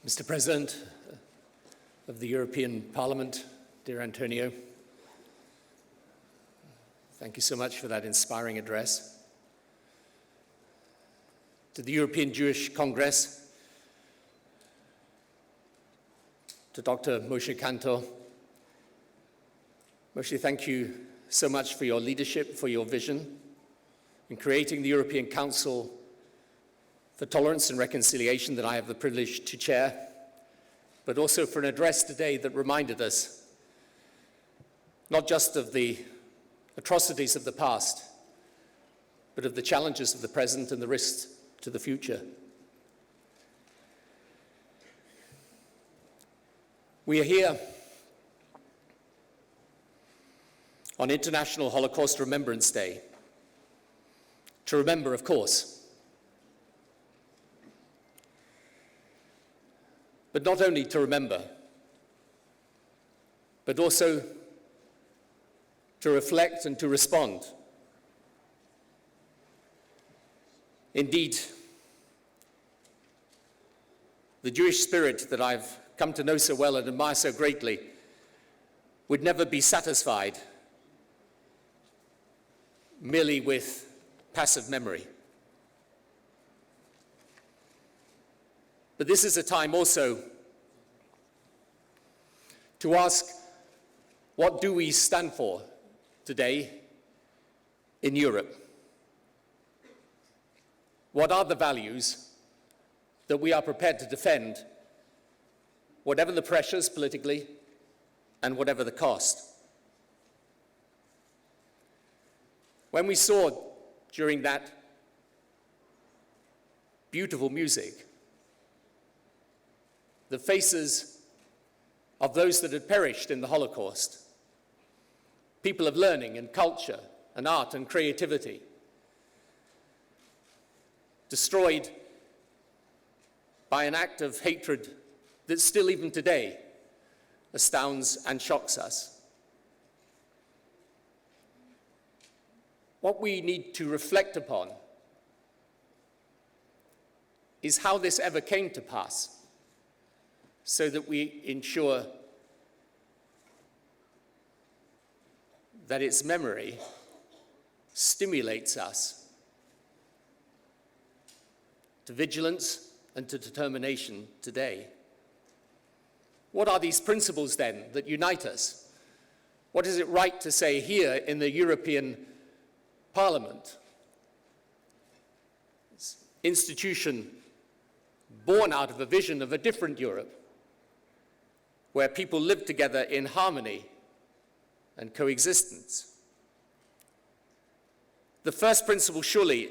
Mr. President of the European Parliament, dear Antonio, thank you so much for that inspiring address. To the European Jewish Congress, to Dr. Moshe Kantor, Moshe, thank you so much for your leadership, for your vision in creating the European Council for Tolerance and Reconciliation that I have the privilege to chair, but also for an address today that reminded us not just of the atrocities of the past, but of the challenges of the present and the risks to the future. We are here on International Holocaust Remembrance Day to remember, of course, but not only to remember, but also to reflect and to respond. Indeed, the Jewish spirit that I've come to know so well and admire so greatly would never be satisfied merely with passive memory. But this is a time also to ask, what do we stand for today in Europe? What are the values that we are prepared to defend, whatever the pressures politically and whatever the cost? When we saw during that beautiful music the faces of those that had perished in the Holocaust, people of learning and culture and art and creativity, destroyed by an act of hatred that still even today astounds and shocks us. What we need to reflect upon is how this ever came to pass, so that we ensure that its memory stimulates us to vigilance and to determination today. What are these principles then that unite us? What is it right to say here in the European Parliament? This institution born out of a vision of a different Europe, where people live together in harmony and coexistence. The first principle, surely,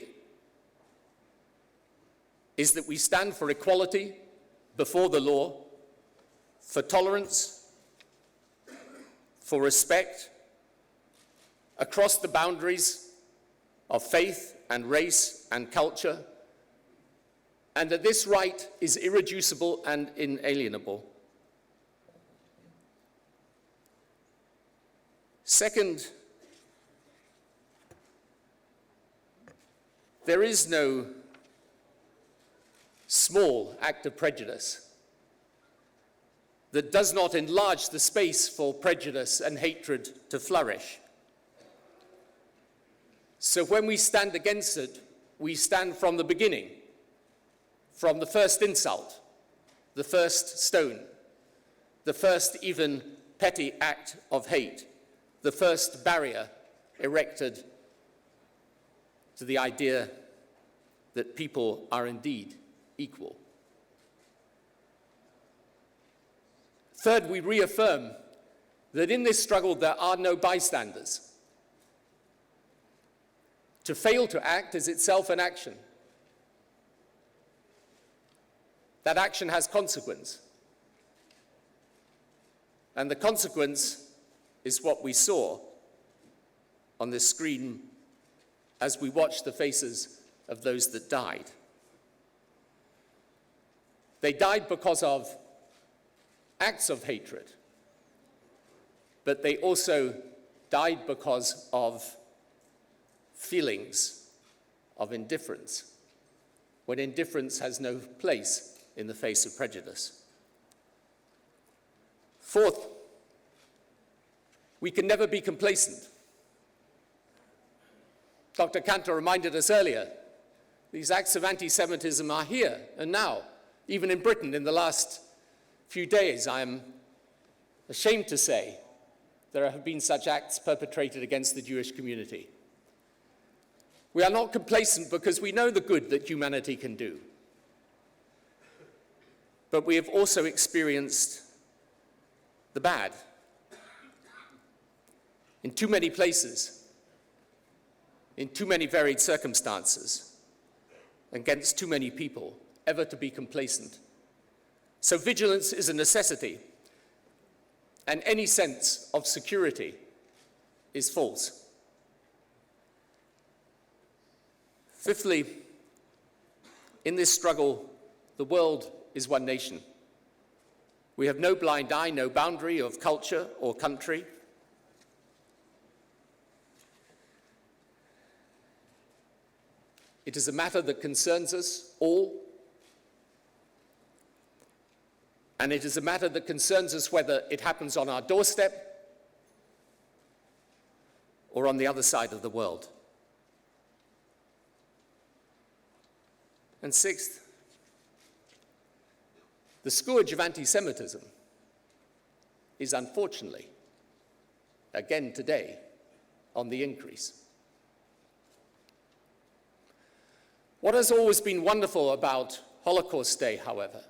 is that we stand for equality before the law, for tolerance, for respect across the boundaries of faith and race and culture, and that this right is irreducible and inalienable. Second, there is no small act of prejudice that does not enlarge the space for prejudice and hatred to flourish. So when we stand against it, we stand from the beginning, from the first insult, the first stone, the first even petty act of hate, the first barrier erected to the idea that people are indeed equal. Third, we reaffirm that in this struggle there are no bystanders. To fail to act is itself an action. That action has consequence. And the consequence is what we saw on this screen as we watched the faces of those that died. They died because of acts of hatred, but they also died because of feelings of indifference, when indifference has no place in the face of prejudice. Fourth, we can never be complacent. Dr. Cantor reminded us earlier, these acts of anti-Semitism are here and now. Even in Britain, in the last few days, I am ashamed to say there have been such acts perpetrated against the Jewish community. We are not complacent because we know the good that humanity can do. But we have also experienced the bad in too many places, in too many varied circumstances, against too many people, ever to be complacent. So vigilance is a necessity, and any sense of security is false. Fifthly, in this struggle, the world is one nation. We have no blind eye, no boundary of culture or country. It is a matter that concerns us all, and it is a matter that concerns us whether it happens on our doorstep or on the other side of the world. And sixth, the scourge of anti-Semitism is unfortunately, again today, on the increase. What has always been wonderful about Holocaust Day, however,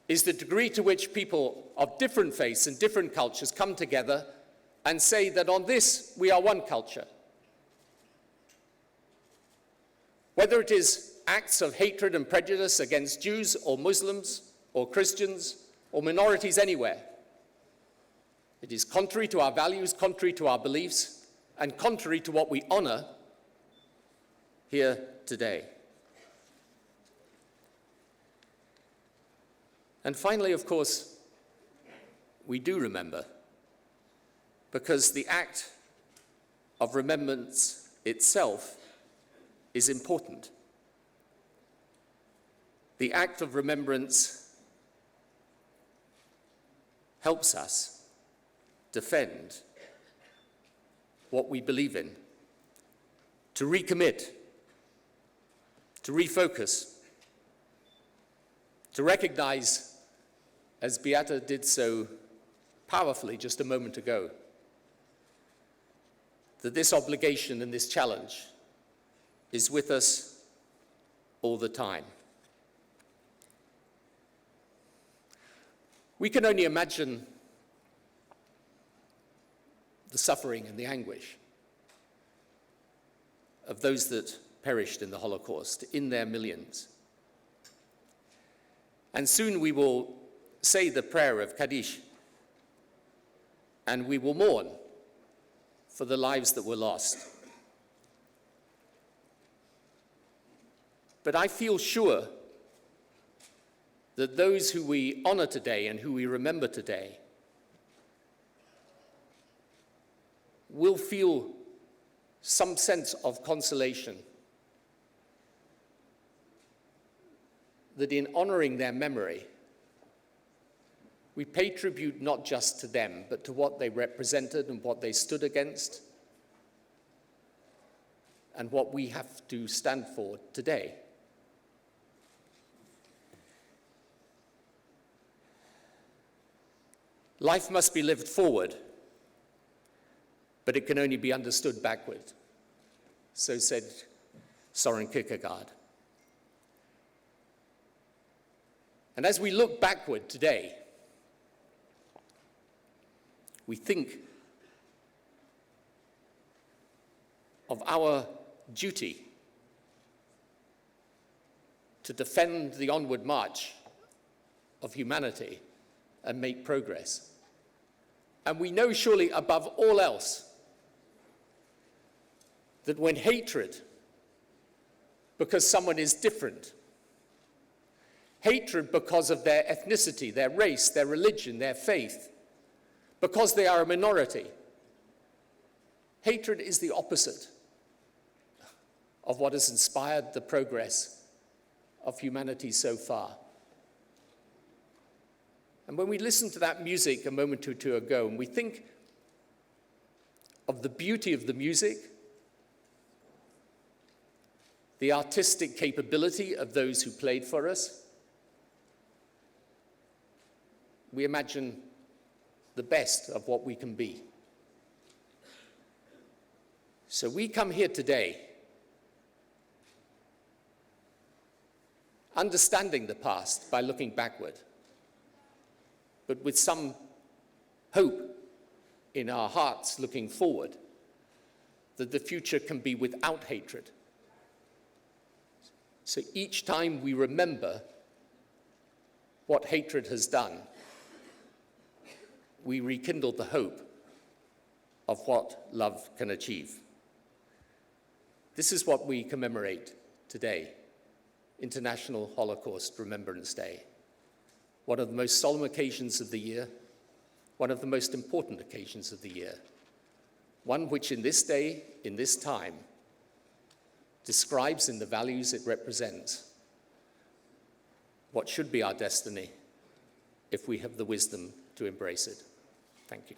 is the degree to which people of different faiths and different cultures come together and say that on this we are one culture. Whether it is acts of hatred and prejudice against Jews or Muslims or Christians or minorities anywhere, it is contrary to our values, contrary to our beliefs, and contrary to what we honor here today. And finally, of course, we do remember, because the act of remembrance itself is important. The act of remembrance helps us defend what we believe in, to recommit, to refocus, to recognize, as Beata did so powerfully just a moment ago, that this obligation and this challenge is with us all the time. We can only imagine the suffering and the anguish of those that perished in the Holocaust, in their millions. And soon we will say the prayer of Kaddish, and we will mourn for the lives that were lost. But I feel sure that those who we honor today and who we remember today will feel some sense of consolation that in honoring their memory, we pay tribute not just to them, but to what they represented and what they stood against, and what we have to stand for today. Life must be lived forward, but it can only be understood backward. So said Soren Kierkegaard. And as we look backward today, we think of our duty to defend the onward march of humanity and make progress. And we know surely above all else that when hatred, because someone is different, hatred because of their ethnicity, their race, their religion, their faith, because they are a minority, hatred is the opposite of what has inspired the progress of humanity so far. And when we listen to that music a moment or two ago, and we think of the beauty of the music, the artistic capability of those who played for us, we imagine the best of what we can be. So we come here today understanding the past by looking backward, but with some hope in our hearts looking forward that the future can be without hatred. So each time we remember what hatred has done, we rekindle the hope of what love can achieve. This is what we commemorate today, International Holocaust Remembrance Day, one of the most solemn occasions of the year, one of the most important occasions of the year, one which in this day, in this time, describes in the values it represents what should be our destiny if we have the wisdom to embrace it. Thank you.